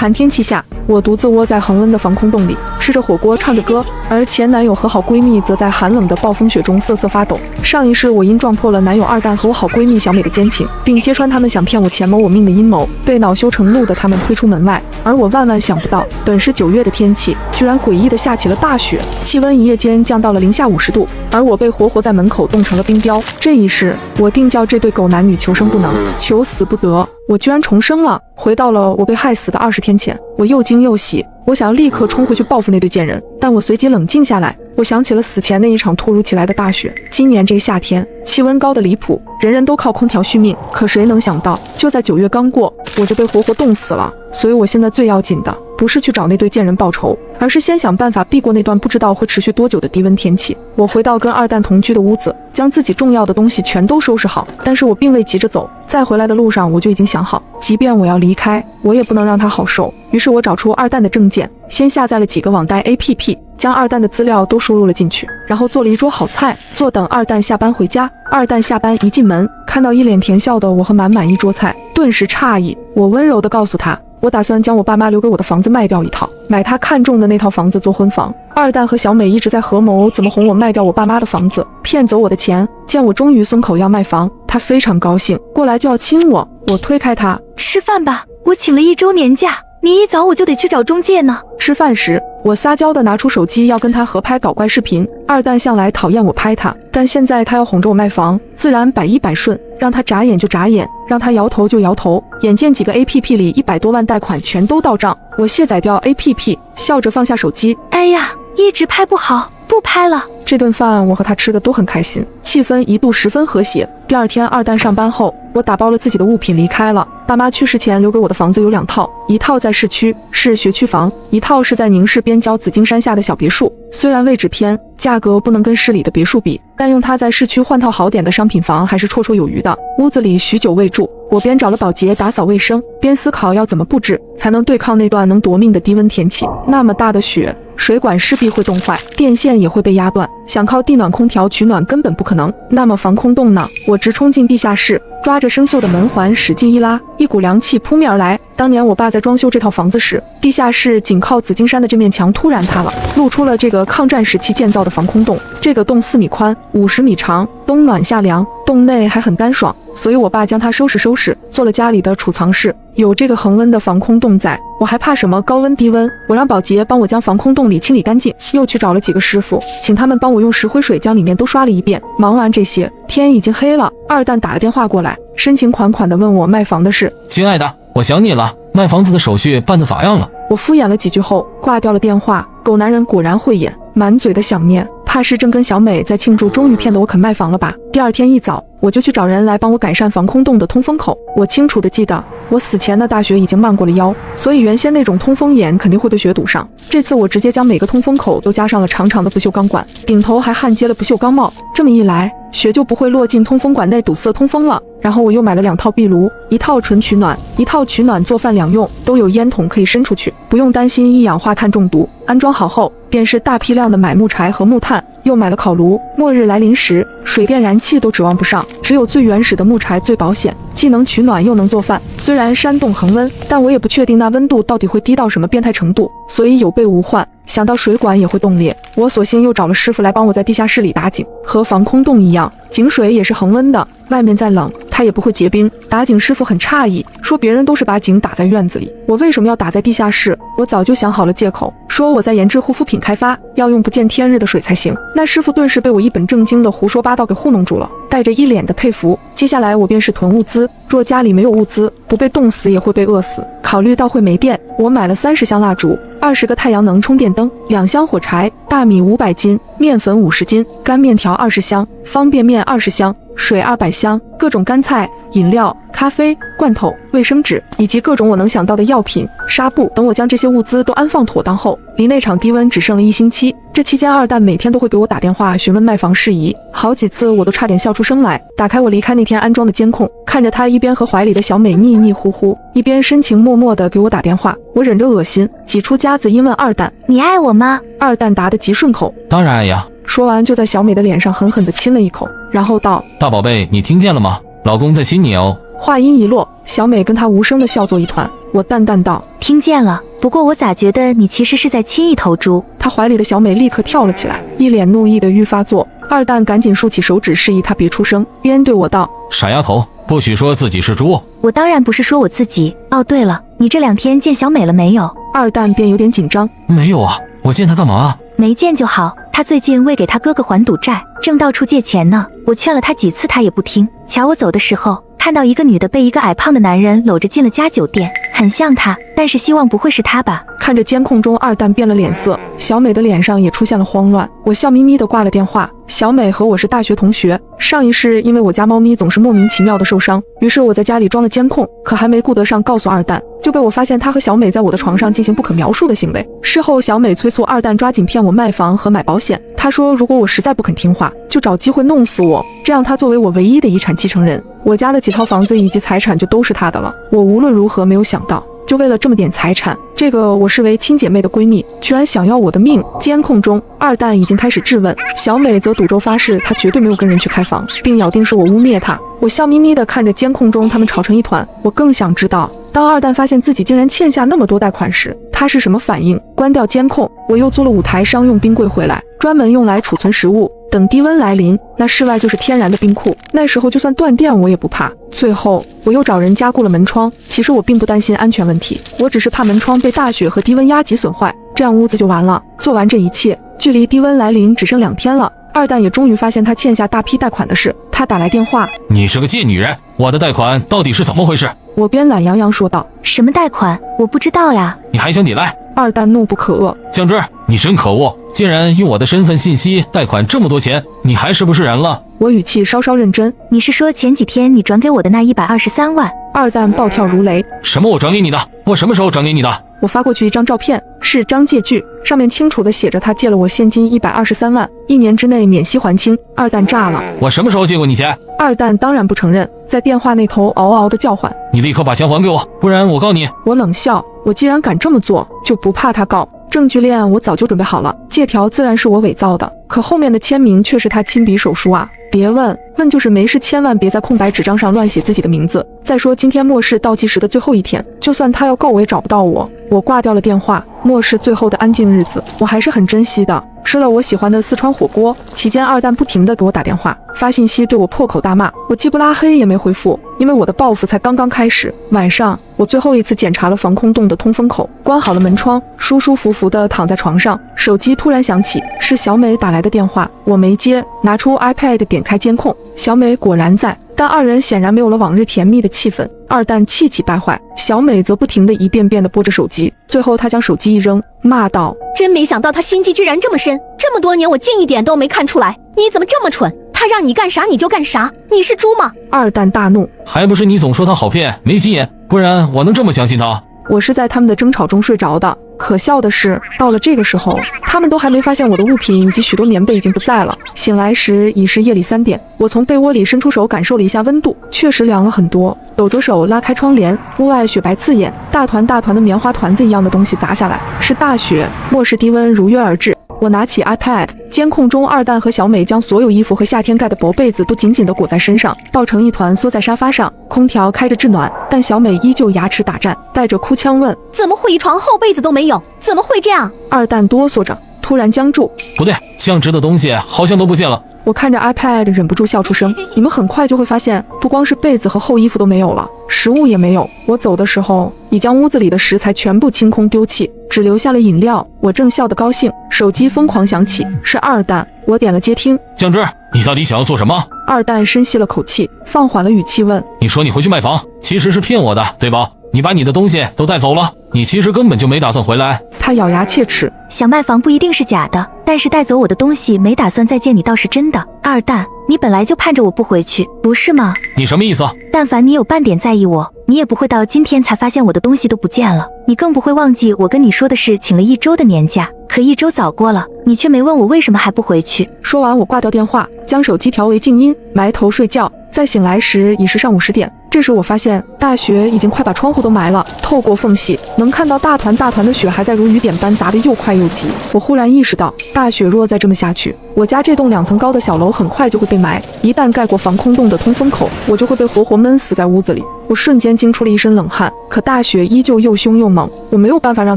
寒天气下，我独自窝在恒温的防空洞里，吃着火锅，唱着歌，而前男友和好闺蜜则在寒冷的暴风雪中瑟瑟发抖。上一世，我因撞破了男友二蛋和我好闺蜜小美的奸情，并揭穿他们想骗我钱谋我命的阴谋，被恼羞成怒的他们推出门外。而我万万想不到，本是9月的天气，居然诡异的下起了大雪，气温一夜间降到了零下50度，而我被活活在门口冻成了冰雕。这一世，我定叫这对狗男女求生不能，求死不得。我居然重生了，回到了我被害死的20天前。我又惊又喜，我想要立刻冲回去报复那对贱人，但我随即冷静下来。我想起了死前那一场突如其来的大雪。今年这个夏天，气温高的离谱，人人都靠空调续命。可谁能想到，就在9月刚过，我就被活活冻死了。所以我现在最要紧的，不是去找那对贱人报仇，而是先想办法避过那段不知道会持续多久的低温天气。我回到跟二蛋同居的屋子，将自己重要的东西全都收拾好。但是我并未急着走，在回来的路上我就已经想好，即便我要离开，我也不能让他好受。于是我找出二蛋的证件，先下载了几个网贷 APP， 将二蛋的资料都输入了进去，然后做了一桌好菜，坐等二蛋下班回家。二蛋下班一进门，看到一脸甜笑的我和满满一桌菜，顿时诧异。我温柔地告诉他，我打算将我爸妈留给我的房子卖掉一套，买他看中的那套房子做婚房。二蛋和小美一直在合谋怎么哄我卖掉我爸妈的房子，骗走我的钱。见我终于松口要卖房，他非常高兴，过来就要亲我。我推开他，吃饭吧，我请了1周年假，你一早我就得去找中介呢。吃饭时，我撒娇地拿出手机要跟他合拍搞怪视频。二蛋向来讨厌我拍他，但现在他要哄着我卖房，自然百依百顺，让他眨眼就眨眼，让他摇头就摇头。眼见几个 APP 里100多万贷款全都到账，我卸载掉 APP， 笑着放下手机。哎呀，一直拍不好，不拍了。这顿饭我和他吃的都很开心，气氛一度十分和谐。第二天二蛋上班后，我打包了自己的物品离开了。爸妈去世前留给我的房子有2套，一套在市区，是学区房，一套是在宁市边郊紫金山下的小别墅。虽然位置偏，价格不能跟市里的别墅比，但用它在市区换套好点的商品房还是绰绰有余的。屋子里许久未住，我边找了保洁打扫卫生，边思考要怎么布置才能对抗那段能夺命的低温天气。那么大的雪，水管势必会冻坏，电线也会被压断，想靠地暖空调取暖根本不可能。那么防空洞呢？我直冲进地下室，抓着生锈的门环使劲一拉，一股凉气扑面而来。当年我爸在装修这套房子时，地下室紧靠紫金山的这面墙突然塌了，露出了这个抗战时期建造的防空洞。这个洞4米宽，50米长，冬暖夏凉，洞内还很干爽，所以我爸将它收拾，做了家里的储藏室。有这个恒温的防空洞在，我还怕什么高温低温？我让保洁帮我将防空洞里清理干净，又去找了几个师傅，请他们帮我用石灰水将里面都刷了一遍。忙完这些，天已经黑了。二蛋打了电话过来，深情款款地问我卖房的事。亲爱的，我想你了，卖房子的手续办得咋样了？我敷衍了几句后挂掉了电话。狗男人果然慧眼，满嘴的想念，怕是正跟小美在庆祝终于骗得我肯卖房了吧。第二天一早，我就去找人来帮我改善防空洞的通风口。我清楚地记得，我死前的大雪已经漫过了腰，所以原先那种通风眼肯定会被雪堵上。这次我直接将每个通风口都加上了长长的不锈钢管，顶头还焊接了不锈钢帽，这么一来，雪就不会落进通风管内堵塞通风了。然后我又买了2套壁炉，一套纯取暖，一套取暖做饭两用，都有烟筒可以伸出去，不用担心一氧化碳中毒。安装好后，便是大批量的买木柴和木炭，又买了烤炉。末日来临时，水电燃气都指望不上，只有最原始的木柴最保险，既能取暖又能做饭。虽然山洞恒温，但我也不确定那温度到底会低到什么变态程度，所以有备无患。想到水管也会冻裂，我索性又找了师傅来帮我在地下室里打井，和防空洞一样，井水也是恒温的，外面再冷它也不会结冰。打井师傅很诧异，说别人都是把井打在院子里，我为什么要打在地下室？我早就想好了借口，说我在研制护肤品开发，要用不见天日的水才行。那师傅顿时被我一本正经的胡说八道给糊弄住了，带着一脸的佩服。接下来我便是囤物资，若家里没有物资，不被冻死也会被饿死。考虑到会没电，我买了30箱蜡烛，20个太阳能充电灯，2箱火柴，大米500斤，面粉50斤，干面条20箱，方便面20箱，水200箱，各种干菜、饮料、咖啡、罐头、卫生纸，以及各种我能想到的药品、纱布等。我将这些物资都安放妥当后，离那场低温只剩了1星期。这期间，二蛋每天都会给我打电话询问卖房事宜，好几次我都差点笑出声来。打开我离开那天安装的监控，看着他一边和怀里的小美腻腻呼呼，一边深情脉脉地给我打电话，我忍着恶心，挤出夹子音问二蛋：“你爱我吗？”二蛋答得极顺口：“当然爱呀。”说完就在小美的脸上狠狠地亲了一口，然后道：“大宝贝，你听见了吗？老公在亲你哦。”话音一落，小美跟她无声的笑作一团。我淡淡道：听见了，不过我咋觉得你其实是在亲一头猪？她怀里的小美立刻跳了起来，一脸怒意的愈发作。二蛋赶紧竖起手指示意她别出声，边对我道：傻丫头，不许说自己是猪。我当然不是说我自己。哦，对了，你这2天见小美了没有？二蛋便有点紧张。没有啊，我见她干嘛啊？没见就好，她最近为给她哥哥还赌债，正到处借钱呢。我劝了她几次，她也不听。瞧我走的时候，看到一个女的被一个矮胖的男人搂着进了家酒店，很像她，但是希望不会是她吧。看着监控中二蛋变了脸色，小美的脸上也出现了慌乱。我笑眯眯地挂了电话。小美和我是大学同学，上一世因为我家猫咪总是莫名其妙的受伤，于是我在家里装了监控，可还没顾得上告诉二蛋，就被我发现她和小美在我的床上进行不可描述的行为。事后小美催促二蛋抓紧骗我卖房和买保险，她说如果我实在不肯听话，就找机会弄死我，这样她作为我唯一的遗产继承人，我家的几套房子以及财产就都是她的了。我无论如何没有想到，就为了这么点财产，这个我视为亲姐妹的闺蜜居然想要我的命。监控中二蛋已经开始质问，小美则赌咒发誓她绝对没有跟人去开房，并咬定是我污蔑她。我笑眯眯地看着监控中他们吵成一团，我更想知道当二蛋发现自己竟然欠下那么多贷款时，他是什么反应。关掉监控，我又租了5台商用冰柜回来，专门用来储存食物，等低温来临，那室外就是天然的冰库，那时候就算断电我也不怕。最后我又找人加固了门窗，其实我并不担心安全问题，我只是怕门窗被大雪和低温压级损坏，这样屋子就完了。做完这一切，距离低温来临只剩2天了，二蛋也终于发现他欠下大批贷款的事。他打来电话：你是个贱女人，我的贷款到底是怎么回事？我边懒洋洋说道：什么贷款？我不知道呀。你还想抵赖？二蛋怒不可遏：酱汁，你真可恶，竟然用我的身份信息贷款这么多钱，你还是不是人了？我语气稍稍认真：你是说前几天你转给我的那123万？二蛋暴跳如雷：什么我转给你的？我什么时候转给你的？我发过去一张照片，是张借据，上面清楚地写着他借了我现金123万，1年之内免息还清。二蛋炸了：我什么时候借过你钱？二蛋当然不承认，在电话那头嗷嗷地叫唤：你立刻把钱还给我，不然我告你。我冷笑：我既然敢这么做，就不怕他告。证据链我早就准备好了，借条自然是我伪造的，可后面的签名却是他亲笔手书啊！别问，问就是没事，千万别在空白纸张上乱写自己的名字。再说今天末世倒计时的最后一天，就算他要告我也找不到我。我挂掉了电话，末世最后的安静日子，我还是很珍惜的。吃了我喜欢的四川火锅期间，二蛋不停地给我打电话发信息，对我破口大骂，我既不拉黑也没回复，因为我的报复才刚刚开始。晚上我最后一次检查了防空洞的通风口，关好了门窗，舒舒服服地躺在床上，手机突然响起，是小美打来的电话，我没接，拿出 iPad 点开监控，小美果然在，但二人显然没有了往日甜蜜的气氛。二蛋气急败坏，小美则不停地一遍遍地拨着手机，最后她将手机一扔，骂道：真没想到他心机居然这么深，这么多年我竟一点都没看出来，你怎么这么蠢？他让你干啥你就干啥，你是猪吗？二蛋大怒：还不是你总说他好骗没心眼，不然我能这么相信他？我是在他们的争吵中睡着的，可笑的是，到了这个时候，他们都还没发现我的物品以及许多棉被已经不在了。醒来时已是夜里3点，我从被窝里伸出手感受了一下温度，确实凉了很多。抖着手拉开窗帘，屋外雪白刺眼，大团大团的棉花团子一样的东西砸下来，是大雪，末世低温如约而至。我拿起 iPad， 监控中二蛋和小美将所有衣服和夏天盖的薄被子都紧紧地裹在身上，抱成一团缩在沙发上，空调开着制暖，但小美依旧牙齿打颤，带着哭腔问：怎么会一床厚被子都没有？怎么会这样？二蛋哆嗦着，突然僵住：不对，酱汁的东西好像都不见了。我看着 iPad 忍不住笑出声。你们很快就会发现，不光是被子和厚衣服都没有了，食物也没有。我走的时候已将屋子里的食材全部清空丢弃，只留下了饮料。我正笑得高兴，手机疯狂响起，是二蛋。我点了接听。酱汁，你到底想要做什么？二蛋深吸了口气，放缓了语气问：你说你回去卖房，其实是骗我的，对吧？你把你的东西都带走了，你其实根本就没打算回来。他咬牙切齿：想卖房不一定是假的，但是带走我的东西没打算再见你倒是真的。二蛋，你本来就盼着我不回去，不是吗？你什么意思？但凡你有半点在意我，你也不会到今天才发现我的东西都不见了，你更不会忘记我跟你说的是请了1周的年假，可1周早过了，你却没问我为什么还不回去。说完我挂掉电话，将手机调为静音，埋头睡觉。再醒来时已是上午10点，这时我发现大雪已经快把窗户都埋了，透过缝隙能看到大团大团的雪还在如雨点般砸得又快又急。我忽然意识到，大雪若再这么下去，我家这栋2层高的小楼很快就会被埋，一旦盖过防空洞的通风口，我就会被活活闷死在屋子里。我瞬间惊出了一身冷汗。可大雪依旧又凶又猛，我没有办法让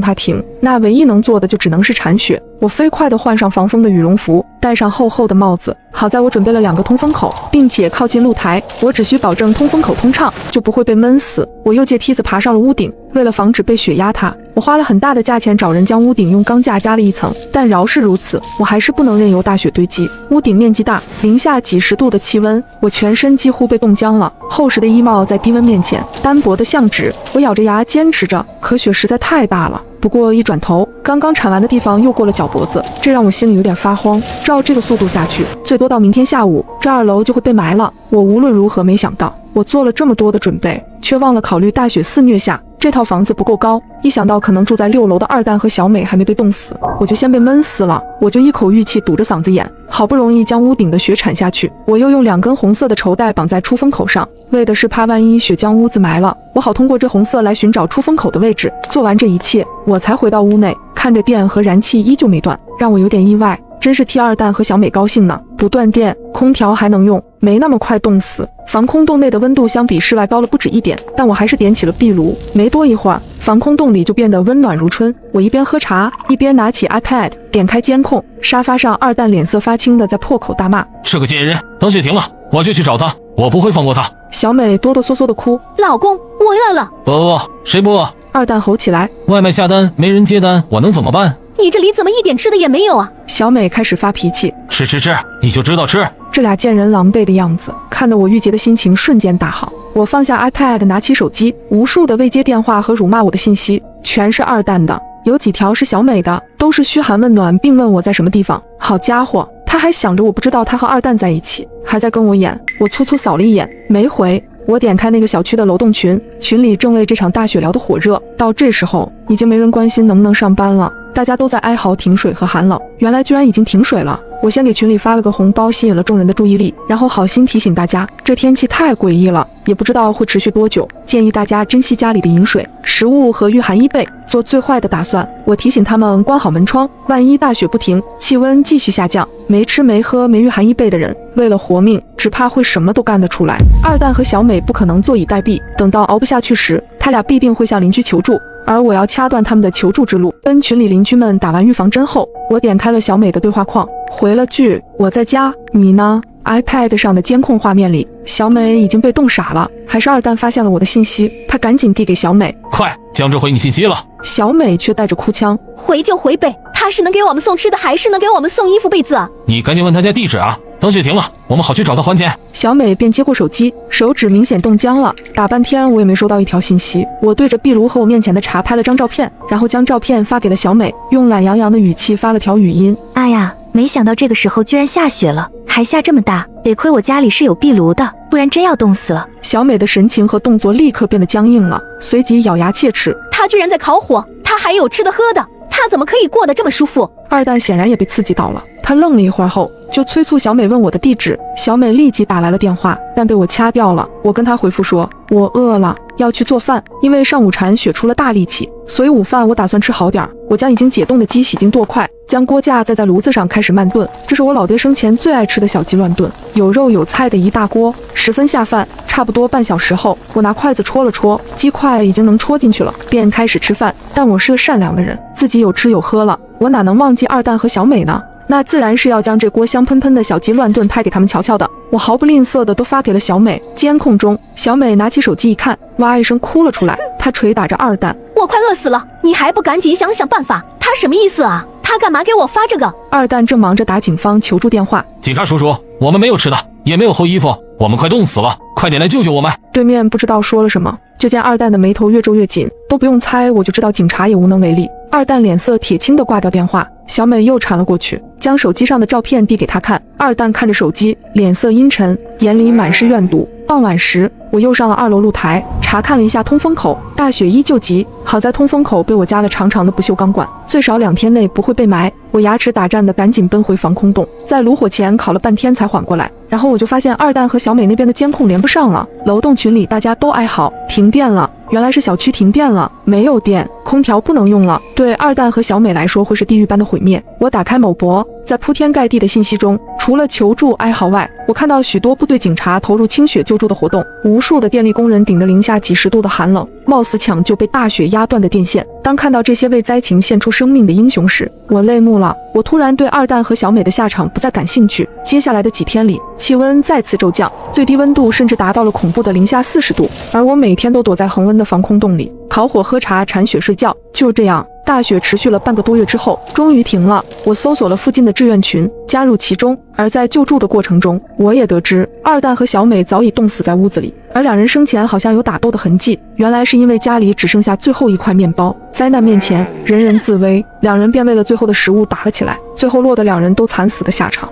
它停，那唯一能做的就只能是铲雪。我飞快地换上防风的羽绒服，戴上厚厚的帽子。好在我准备了2个通风口，并且靠近露台，我只需保证通风口通畅，就不会被闷死。我又借梯子爬上了屋顶，为了防止被雪压塌，我花了很大的价钱找人将屋顶用钢架加了一层，但饶是如此，我还是不能任由大雪堆积。屋顶面积大，零下几十度的气温，我全身几乎被冻僵了。厚实的衣帽在低温面前单薄的像纸，我咬着牙坚持着，可雪实在太大了。不过一转头，刚刚铲完的地方又过了脚脖子，这让我心里有点发慌。照这个速度下去，最多到明天下午，这2楼就会被埋了。我无论如何没想到，我做了这么多的准备，却忘了考虑大雪肆虐下这套房子不够高。一想到可能住在6楼的二蛋和小美还没被冻死，我就先被闷死了。我就一口玉气堵着嗓子眼，好不容易将屋顶的雪铲下去。我又用2根红色的绸带绑在出风口上，为的是怕万一雪将屋子埋了，我好通过这红色来寻找出风口的位置。做完这一切，我才回到屋内，看着电和燃气依旧没断，让我有点意外。真是替二蛋和小美高兴呢，不断电，空调还能用，没那么快冻死。防空洞内的温度相比室外高了不止1点，但我还是点起了壁炉。没多一会儿，防空洞里就变得温暖如春。我一边喝茶，一边拿起 iPad， 点开监控。沙发上，二蛋脸色发青的在破口大骂：“是个贱人！等雪停了，我就去找他，我不会放过他。”小美哆哆嗦嗦的哭：“老公，我饿了。”“不，谁不饿？”二蛋吼起来：“外卖下单没人接单，我能怎么办？”“你这里怎么一点吃的也没有啊？”小美开始发脾气：“吃，你就知道吃。”这俩贱人狼狈的样子，看得我郁结的心情瞬间大好。我放下 iPad， 拿起手机，无数的未接电话和辱骂我的信息，全是二蛋的，有几条是小美的，都是嘘寒问暖，并问我在什么地方。好家伙，他还想着我不知道他和二蛋在一起，还在跟我演。我粗粗扫了一眼，没回。我点开那个小区的楼栋群，群里正为这场大雪聊得火热。到这时候，已经没人关心能不能上班了，大家都在哀嚎停水和寒冷。原来居然已经停水了。我先给群里发了个红包，吸引了众人的注意力，然后好心提醒大家，这天气太诡异了，也不知道会持续多久，建议大家珍惜家里的饮水、食物和御寒衣被，做最坏的打算。我提醒他们关好门窗，万一大雪不停，气温继续下降，没吃没喝没御寒衣被的人，为了活命，只怕会什么都干得出来。二蛋和小美不可能坐以待毙，等到熬不下去时，他俩必定会向邻居求助，而我要掐断他们的求助之路。跟群里邻居们打完预防针后，我点开了小美的对话框，回了句我在家，你呢？iPad 上的监控画面里，小美已经被冻傻了。还是二蛋发现了我的信息，他赶紧递给小美：“快，江直回你信息了。”小美却带着哭腔：“回就回呗，他是能给我们送吃的，还是能给我们送衣服被子啊？”“你赶紧问他家地址啊，等雪停了，我们好去找他还钱。”小美便接过手机，手指明显冻僵了。打半天我也没收到一条信息。我对着壁炉和我面前的茶拍了张照片，然后将照片发给了小美，用懒洋洋的语气发了条语音：“哎呀，没想到这个时候居然下雪了，还下这么大，得亏我家里是有壁炉的，不然真要冻死了。”小美的神情和动作立刻变得僵硬了，随即咬牙切齿：“他居然在烤火，他还有吃的喝的，他怎么可以过得这么舒服？”二蛋显然也被刺激到了，他愣了一会儿后，就催促小美问我的地址。小美立即打来了电话，但被我掐掉了。我跟她回复说，我饿了，要去做饭，因为上午铲雪出了大力气，所以午饭我打算吃好点。我将已经解冻的鸡洗净剁块，将锅架再在炉子上开始慢炖。这是我老爹生前最爱吃的小鸡乱炖，有肉有菜的一大锅，十分下饭。差不多半小时后，我拿筷子戳了戳，鸡块已经能戳进去了，便开始吃饭。但我是个善良的人，自己有吃有喝了，我哪能忘记二蛋和小美呢？那自然是要将这锅香喷喷的小鸡乱炖拍给他们瞧瞧的。我毫不吝啬的都发给了小美。监控中，小美拿起手机一看，哇一声哭了出来，她捶打着二蛋：“我快饿死了，你还不赶紧想想办法？他什么意思啊？他干嘛给我发这个？”二蛋正忙着打警方求助电话：“警察叔叔，我们没有吃的，也没有厚衣服，我们快冻死了，快点来救救我们！”对面不知道说了什么，就见二蛋的眉头越皱越紧，都不用猜我就知道警察也无能为力。二蛋脸色铁青的挂掉电话，小美又缠了过去，将手机上的照片递给他看。二蛋看着手机，脸色阴沉，眼里满是怨毒。傍晚时，我又上了2楼露台，查看了一下通风口，大雪依旧急，好在通风口被我加了长长的不锈钢管，最少2天内不会被埋。我牙齿打颤的赶紧奔回防空洞，在炉火前烤了半天才缓过来。然后我就发现二蛋和小美那边的监控连不上了，楼栋群里大家都哀嚎，停电了。原来是小区停电了，没有电，空调不能用了，对二蛋和小美来说会是地狱般的毁灭。我打开某博，在铺天盖地的信息中，除了求助哀嚎外，我看到许多部队警察投入清雪救助的活动，无数的电力工人顶着零下几十度的寒冷，貌似抢救被大雪压断的电线。当看到这些为灾情献出生命的英雄时，我泪目了。我突然对二蛋和小美的下场不再感兴趣。接下来的几天里，气温再次骤降，最低温度甚至达到了恐怖的零下40度，而我每天都躲在恒温的防空洞里，烤火喝茶铲雪睡觉。就这样，大雪持续了半个多月之后，终于停了。我搜索了附近的志愿群，加入其中。而在救助的过程中，我也得知二蛋和小美早已冻死在屋子里，而两人生前好像有打斗的痕迹，原来是因为家里只剩下最后一块面包。灾难面前，人人自危，两人便为了最后的食物打了起来，最后落得两人都惨死的下场。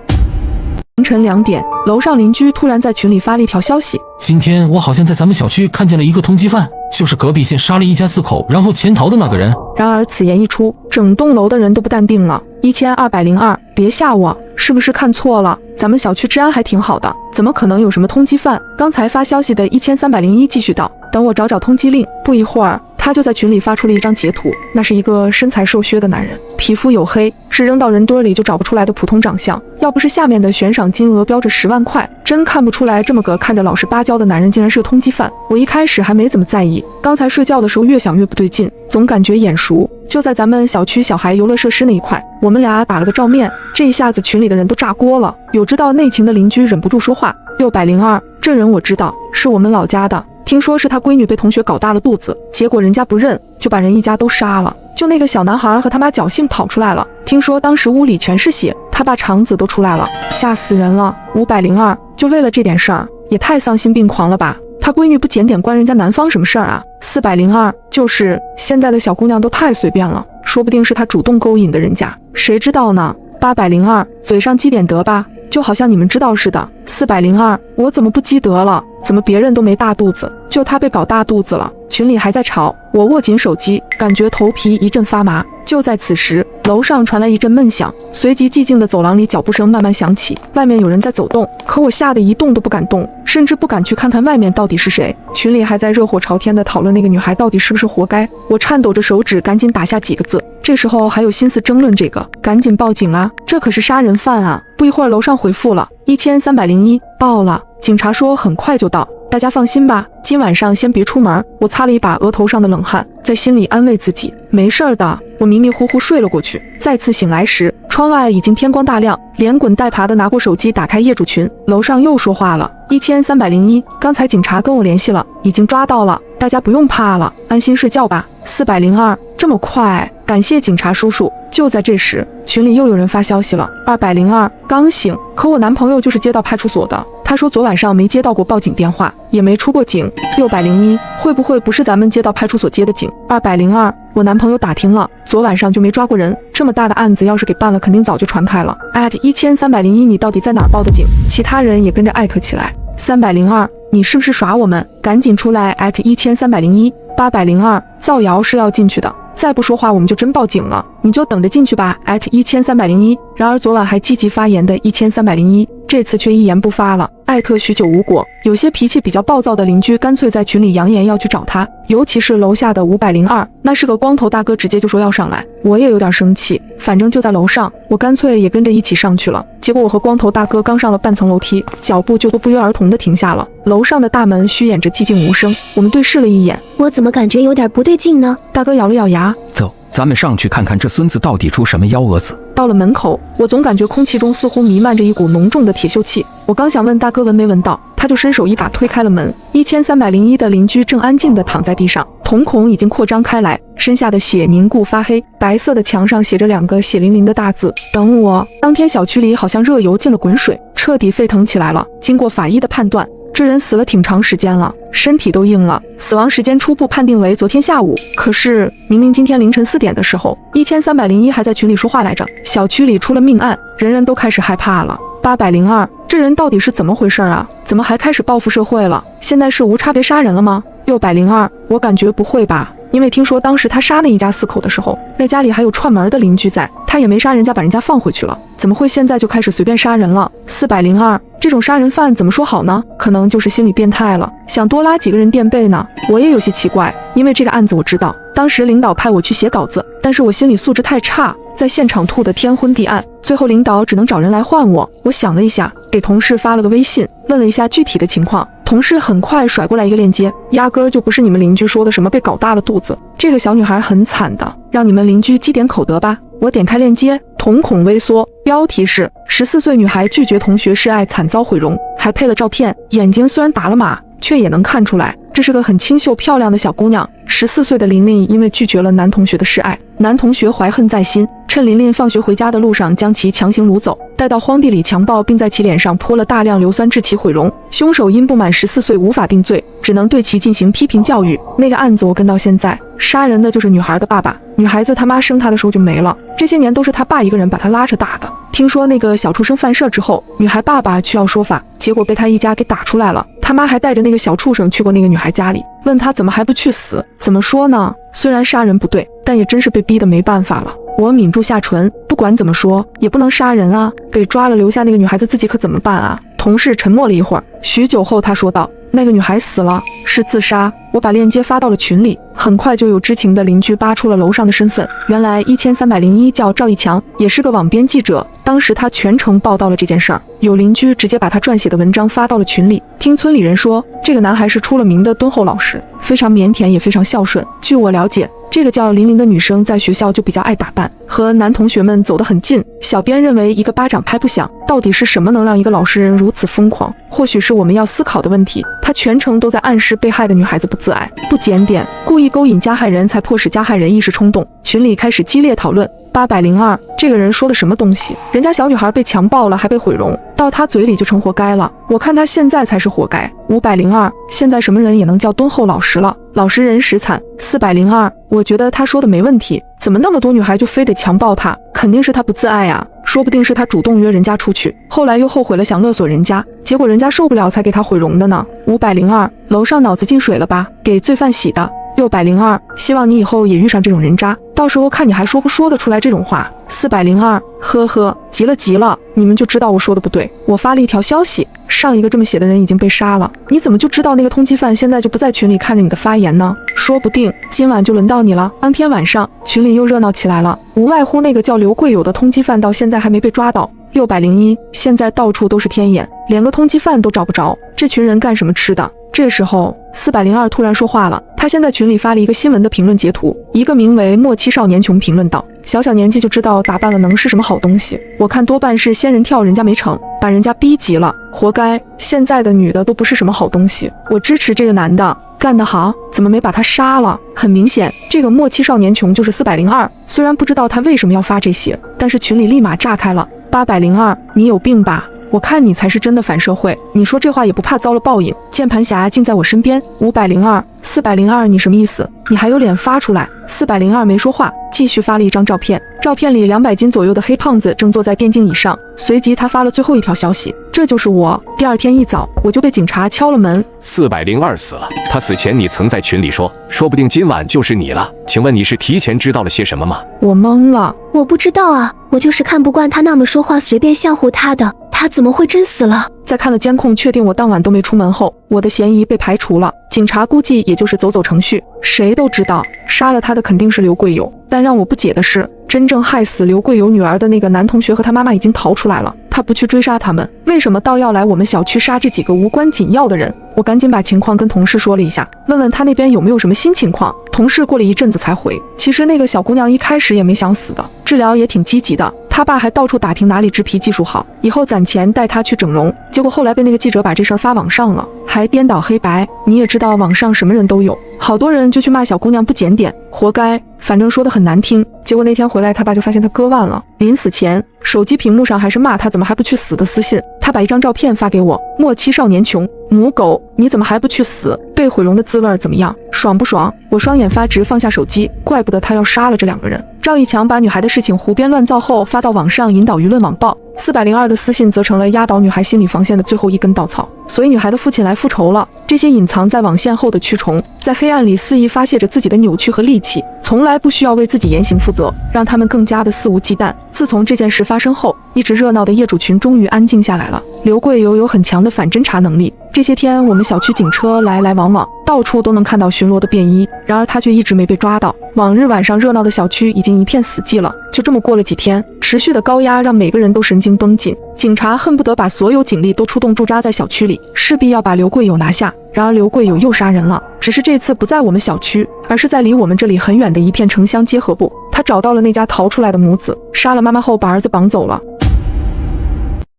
凌晨2点，楼上邻居突然在群里发了一条消息：今天我好像在咱们小区看见了一个通缉犯，就是隔壁县杀了一家4口然后潜逃的那个人。然而此言一出，整栋楼的人都不淡定了。1202，别吓我，是不是看错了？咱们小区治安还挺好的，怎么可能有什么通缉犯？刚才发消息的1301继续道：等我找找通缉令。不一会儿，他就在群里发出了一张截图，那是一个身材瘦削的男人，皮肤黝黑，是扔到人堆里就找不出来的普通长相。要不是下面的悬赏金额标着10万块，真看不出来这么个看着老实巴交的男人竟然是个通缉犯。我一开始还没怎么在意，刚才睡觉的时候越想越不对劲，总感觉眼熟，就在咱们小区小孩游乐设施那一块。我们俩打了个照面，这一下子群里的人都炸锅了。有知道内情的邻居忍不住说话：602，这人我知道，是我们老家的，听说是他闺女被同学搞大了肚子，结果人家不认，就把人一家都杀了。就那个小男孩和他妈侥幸跑出来了，听说当时屋里全是血，他爸肠子都出来了，吓死人了。502，就为了这点事儿，也太丧心病狂了吧！他闺女不检点关人家男方什么事儿啊？402，就是现在的小姑娘都太随便了，说不定是他主动勾引的人家，谁知道呢？802，嘴上积点德吧，就好像你们知道似的。402，我怎么不积德了？怎么别人都没大肚子，就他被搞大肚子了？群里还在吵，我握紧手机，感觉头皮一阵发麻。就在此时，楼上传来一阵闷响，随即寂静的走廊里脚步声慢慢响起，外面有人在走动。可我吓得一动都不敢动，甚至不敢去看看外面到底是谁。群里还在热火朝天的讨论那个女孩到底是不是活该。我颤抖着手指赶紧打下几个字，这时候还有心思争论这个？赶紧报警啊，这可是杀人犯啊！不一会儿楼上回复了1301，报了，警察说很快就到，大家放心吧，今晚上先别出门。我擦了一把额头上的冷汗，在心里安慰自己，没事儿的。我迷迷糊糊睡了过去，再次醒来时，窗外已经天光大亮，连滚带爬的拿过手机打开业主群，楼上又说话了：1301，刚才警察跟我联系了，已经抓到了，大家不用怕了，安心睡觉吧。402，这么快？感谢警察叔叔。就在这时，群里又有人发消息了：202，刚醒，可我男朋友就是接到派出所的，他说昨晚上没接到过报警电话，也没出过警。601，会不会不是咱们接到派出所接的警？202，我男朋友打听了，昨晚上就没抓过人，这么大的案子要是给办了，肯定早就传开了。1301，你到底在哪儿报的警？其他人也跟着艾特起来。302，你是不是耍我们？赶紧出来！1301。802，造谣是要进去的，再不说话我们就真报警了，你就等着进去吧！1301。然而昨晚还积极发言的1301，这次却一言不发了，艾特许久无果。有些脾气比较暴躁的邻居干脆在群里扬言要去找他，尤其是楼下的502，那是个光头大哥，直接就说要上来。我也有点生气，反正就在楼上，我干脆也跟着一起上去了。结果我和光头大哥刚上了半层楼梯，脚步就都不约而同地停下了。楼上的大门虚掩着寂静无声，我们对视了一眼。我怎么感觉有点不对劲呢？大哥咬了咬牙，走，咱们上去看看这孙子到底出什么幺蛾子。到了门口，我总感觉空气中似乎弥漫着一股浓重的铁锈气。我刚想问大哥闻没闻到，他就伸手一把推开了门。1301的邻居正安静地躺在地上，瞳孔已经扩张开来，身下的血凝固发黑，白色的墙上写着2个血淋淋的大字：等我。当天小区里好像热油进了滚水，彻底沸腾起来了。经过法医的判断，这人死了挺长时间了，身体都硬了，死亡时间初步判定为昨天下午。可是明明今天凌晨4点的时候，1301还在群里说话来着。小区里出了命案，人人都开始害怕了。802，这人到底是怎么回事啊？怎么还开始报复社会了？现在是无差别杀人了吗？602，我感觉不会吧，因为听说当时他杀那一家4口的时候，那家里还有串门的邻居在，他也没杀人家，把人家放回去了，怎么会现在就开始随便杀人了？402，这种杀人犯怎么说好呢？可能就是心理变态了，想多拉几个人垫背呢。我也有些奇怪，因为这个案子我知道，当时领导派我去写稿子，但是我心理素质太差，在现场吐得天昏地暗，最后领导只能找人来换我。我想了一下，给同事发了个微信，问了一下具体的情况，同事很快甩过来一个链接，压根儿就不是你们邻居说的什么被搞大了肚子，这个小女孩很惨的，让你们邻居积点口德吧。我点开链接，瞳孔微缩，标题是14岁女孩拒绝同学示爱惨遭毁容，还配了照片，眼睛虽然打了码，却也能看出来这是个很清秀漂亮的小姑娘。14岁的琳琳因为拒绝了男同学的示爱，男同学怀恨在心，趁琳琳放学回家的路上将其强行掳走，带到荒地里强暴，并在其脸上泼了大量硫酸致其毁容。凶手因不满14岁无法定罪，只能对其进行批评教育。那个案子我跟到现在，杀人的就是女孩的爸爸，女孩子他妈生她的时候就没了，这些年都是他爸一个人把她拉扯大的。听说那个小畜生犯事之后，女孩爸爸去要说法，结果被他一家给打出来了。他妈还带着那个小畜生去过那个女孩家里，问他怎么还不去死。怎么说呢，虽然杀人不对，但也真是被逼得没办法了。我抿住下唇，不管怎么说也不能杀人啊，给抓了留下那个女孩子自己可怎么办啊？同事沉默了一会儿，许久后他说道，那个女孩死了，是自杀。我把链接发到了群里，很快就有知情的邻居扒出了楼上的身份，原来1301叫赵一强，也是个网编记者，当时他全程报道了这件事儿，有邻居直接把他撰写的文章发到了群里。听村里人说，这个男孩是出了名的敦厚老实，非常腼腆也非常孝顺。据我了解，这个叫琳琳的女生在学校就比较爱打扮，和男同学们走得很近。小编认为一个巴掌拍不响，到底是什么能让一个老实人如此疯狂？或许是我们要思考的问题。他全程都在暗示被害的女孩子不自爱、不检点，故意勾引加害人，才迫使加害人一时冲动。群里开始激烈讨论。802，这个人说的什么东西？人家小女孩被强暴了，还被毁容，到他嘴里就成活该了。我看他现在才是活该。502，现在什么人也能叫敦厚老实了？老实人实惨。402，我觉得他说的没问题，怎么那么多女孩就非得强暴他？肯定是他不自爱啊，说不定是他主动约人家出去，后来又后悔了，想勒索人家，结果人家受不了才给他毁容的呢。502，楼上脑子进水了吧？给罪犯洗的。602，希望你以后也遇上这种人渣，到时候看你还说不说得出来这种话。402，呵呵，急了，你们就知道我说的不对。我发了一条消息，上一个这么写的人已经被杀了，你怎么就知道那个通缉犯现在就不在群里看着你的发言呢？说不定今晚就轮到你了。当天晚上群里又热闹起来了，无外乎那个叫刘贵友的通缉犯到现在还没被抓到。601，现在到处都是天眼，连个通缉犯都找不着，这群人干什么吃的？这时候402突然说话了，他先在群里发了一个新闻的评论截图，一个名为莫欺少年穷评论道，小年纪就知道打扮了能是什么好东西？我看多半是仙人跳人家没成，把人家逼急了，活该。现在的女的都不是什么好东西，我支持这个男的，干得好，怎么没把他杀了？很明显，这个莫欺少年穷就是402，虽然不知道他为什么要发这些，但是群里立马炸开了。802，你有病吧？我看你才是真的反社会，你说这话也不怕遭了报应？键盘侠竟在我身边。502， 402，你什么意思？你还有脸发出来？402没说话，继续发了一张照片，照片里200斤左右的黑胖子正坐在电竞椅上。随即他发了最后一条消息，这就是我。第二天一早我就被警察敲了门。402死了，他死前你曾在群里说不定今晚就是你了，请问你是提前知道了些什么吗？我懵了，我不知道啊，我就是看不惯他那么说话随便吓唬他的，他怎么会真死了？在看了监控确定我当晚都没出门后，我的嫌疑被排除了，警察估计也就是走程序。谁都知道杀了他的肯定是刘贵友，但让我不解的是，真正害死刘贵友女儿的那个男同学和他妈妈已经逃出来了，他不去追杀他们，为什么倒要来我们小区杀这几个无关紧要的人？我赶紧把情况跟同事说了一下，问问他那边有没有什么新情况。同事过了一阵子才回，其实那个小姑娘一开始也没想死的，治疗也挺积极的，他爸还到处打听哪里植皮技术好，以后攒钱带她去整容。结果后来被那个记者把这事儿发网上了，还颠倒黑白。你也知道网上什么人都有，好多人就去骂小姑娘不检点，活该，反正说得很难听。结果那天回来，他爸就发现他割腕了，临死前手机屏幕上还是骂他怎么还不去死的私信。他把一张照片发给我，莫欺少年穷，母狗，你怎么还不去死？被毁容的滋味怎么样？爽不爽？我双眼发直，放下手机，怪不得他要杀了这2个人。赵一强把女孩的事情胡编乱造后发到网上，引导舆论网暴。402的私信则成了压倒女孩心理防线的最后一根稻草，所以女孩的父亲来复仇了。这些隐藏在网线后的蛆虫，在黑暗里肆意发泄着自己的扭曲和戾气，从来不需要为自己言行负责，让他们更加的肆无忌惮。自从这件事发生后，一直热闹的业主群终于安静下来了。刘贵友有很强的反侦查能力，这些天我们小区警车来来往往，到处都能看到巡逻的便衣，然而他却一直没被抓到。往日晚上热闹的小区已经一片死寂了。就这么过了几天，持续的高压让每个人都神经绷紧，警察恨不得把所有警力都出动驻扎在小区里，势必要把刘贵友拿下。然而刘贵友又杀人了，只是这次不在我们小区，而是在离我们这里很远的一片城乡结合部。他找到了那家逃出来的母子，杀了妈妈后把儿子绑走了。